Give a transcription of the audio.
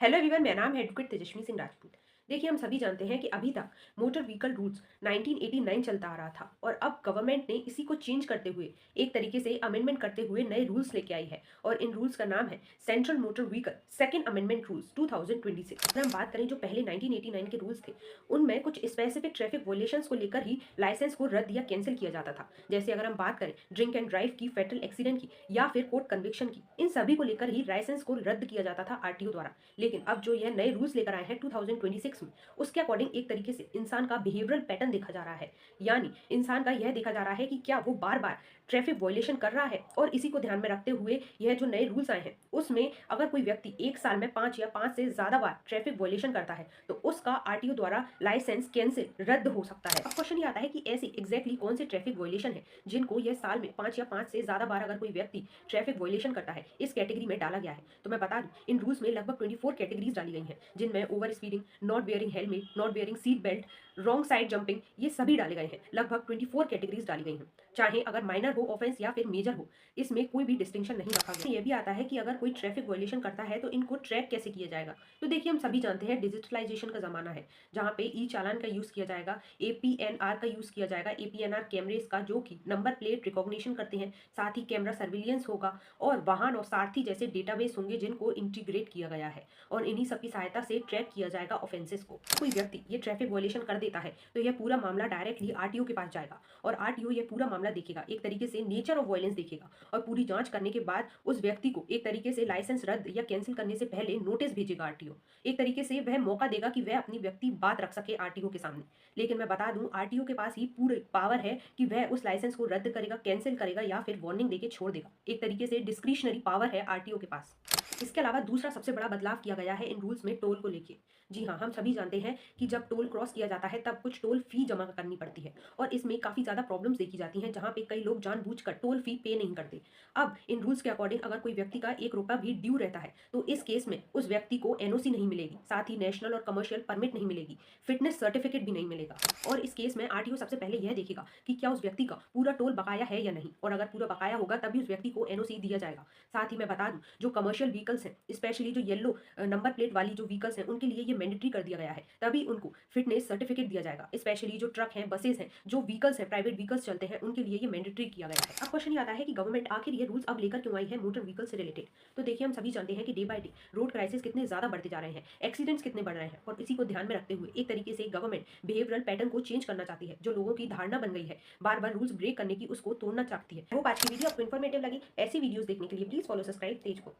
Hello everyone, मेरा नाम है एडवोकेट तेजस्वी सिंह राजपूत। देखिए, हम सभी जानते हैं कि अभी तक मोटर व्हीकल रूल्स 1989 चलता आ रहा था और अब गवर्नमेंट ने इसी को चेंज करते हुए एक तरीके से अमेंडमेंट करते हुए नए रूल्स लेके आई है और इन रूल्स का नाम है central motor vehicle second amendment rules 2026। अगर हम बात करें जो पहले 1989 के रूल्स थे, उनमें कुछ स्पेसिफिक ट्रैफिक वॉयलेशंस को लेकर ही लाइसेंस को रद्द या कैंसिल किया जाता था। जैसे अगर हम बात करें ड्रिंक एंड ड्राइव की, फेटल एक्सीडेंट की या फिर कोर्ट कन्विक्शन की, इन सभी को लेकर ही लाइसेंस को रद्द किया जाता था आरटीओ द्वारा। लेकिन अब जो यह नए रूल्स लेकर आए हैं 2026 में, उसके अकॉर्डिंग एक तरीके से इंसान का बिहेवियरल पैटर्न देखा जा रहा है। यानी इंसान का यह देखा जा रहा है कि क्या वो बार बार ट्रैफिक वायलेशन कर रहा है, और इसी को ध्यान में रखते हुए यह जो नए रूल्स आए हैं उसमें अगर कोई व्यक्ति एक साल में 5 या 5 से ज्यादा बार ट्रैफिक वायलेशन करता है तो उसका आरटीओ द्वारा लाइसेंस कैंसिल रद्द हो सकता है। अब क्वेश्चन ये आता है कि ऐसी एग्जैक्टली कौन से ट्रैफिक वायलेशन है जिनको यह साल में 5 या 5 से ज्यादा बार अगर कोई व्यक्ति ट्रैफिक वायलेशन करता है इस कैटेगरी में डाला गया है। तो मैं बता दूं, इन रूल्स में लगभग 24 कैटेगरीज डाली गई हैं, जिनमें over speeding, not wearing helmet, not wearing seat belt, wrong side jumping, ये सभी डाले गए हैं। लगभग 24 कैटेगरीज डाली गई हैं। चाहे अगर माइनर हो ऑफेंस या फिर मेजर हो, इसमें कोई भी डिस्टिंक्शन नहीं रखा गया। ये भी आता है कि अगर कोई ट्रैफिक वायलेशन करता है तो इनको ट्रैक कैसे किया जाएगा। तो देखिए, हम सभी जानते हैं डिजिटलाइजेशन का जमाना है, जहाँ पे ई चालान का यूज किया जाएगा, एपीएनआर का यूज किया जाएगा। एपीएनआर कैमरेज का, जो कि नंबर प्लेट रिकॉग्निशन करते हैं, साथ ही कैमरा सर्विलियंस होगा और वाहन और सारथी जैसे डेटाबेस होंगे जिनको इंटीग्रेट किया गया है, और इन्हीं सब की सहायता से ट्रैक किया जाएगा ऑफेंसेस को। कोई व्यक्ति ये ट्रैफिक वायलेशन कर देता है तो यह पूरा मामला डायरेक्टली आरटीओ के पास जाएगा और आरटीओ ये पूरा मामला देखेगा, एक तरीके से नेचर ऑफ वायलेंस देखेगा, और पूरी जांच करने के बाद उस व्यक्ति को एक तरीके से लाइसेंस रद्द या कैंसिल करने से पहले नोटिस भेजेगा आरटीओ। एक तरीके से वह मौका देगा कि वह अपनी व्यक्ति बात रख सके आरटीओ के सामने। लेकिन मैं बता दूं, आरटीओ के पास ही पूरी पावर है कि वह उस लाइसेंस को रद्द करेगा, कैंसिल करेगा या फिर वार्निंग देके छोड़ देगा। एक तरीके से डिस्क्रिशनरी पावर है आरटीओ के पास। इसके अलावा दूसरा सबसे बड़ा बदलाव किया गया है इन रूल्स में टोल को लेके। जी हाँ, हम सभी जानते हैं कि जब टोल क्रॉस किया जाता है तब कुछ टोल फी जमा करनी पड़ती है, और इसमें काफ़ी ज़्यादा प्रॉब्लम्स देखी जाती हैं, जहाँ पे कई लोग जानबूझकर टोल फी पे नहीं करते। अब इन रूल्स के अकॉर्डिंग अगर कोई व्यक्ति का 1 रुपया भी ड्यू रहता है तो इस केस में उस व्यक्ति को एनओसी नहीं मिलेगी, साथ ही नेशनल और कमर्शियल परमिट नहीं मिलेगी, फिटनेस सर्टिफिकेट भी नहीं मिलेगा। और इस केस में आरटीओ सबसे पहले यह देखेगा कि क्या उस व्यक्ति का पूरा टोल बकाया है या नहीं, और अगर पूरा बकाया होगा तभी उस व्यक्ति को एनओसी दिया जाएगा। साथ ही मैं बता दूं, जो कमर्शियल व्हीकल्स हैं, स्पेशली जो येलो नंबर प्लेट वाली जो व्हीकल्स हैं, उनके लिए ये मैंडेटरी कर दिया गया है, तभी उनको फिटनेस सर्टिफिकेट दिया जाएगा। स्पेशली जो ट्रक हैं, बसेस हैं, जो व्हीकल्स हैं, प्राइवेट व्हीकल्स चलते हैं, उनके लिए ये मैंडेटरी किया गया है। अब क्वेश्चन ये आता है कि गवर्नमेंट आखिर ये रूल्स अब लेकर क्यों आई है मोटर व्हीकल से रिलेटेड। तो देखिए, हम सभी जानते हैं कि day by day road crisis कितने ज्यादा बढ़ते जा रहे हैं, एक्सीडेंट्स कितने बढ़ रहे हैं, और इसी को ध्यान में रखते हुए एक तरीके से गवर्नमेंट बिहेवियरल पैटर्न को चेंज करना चाहती है। जो लोगों की धारणा बन गई है बार बार रूल्स ब्रेक करने की, उसको तोड़ना चाहती है। होप आज की वीडियो आपको इन्फॉर्मेटिव लगी। ऐसी वीडियोस देखने के लिए प्लीज फॉलो सब्सक्राइब तेज को।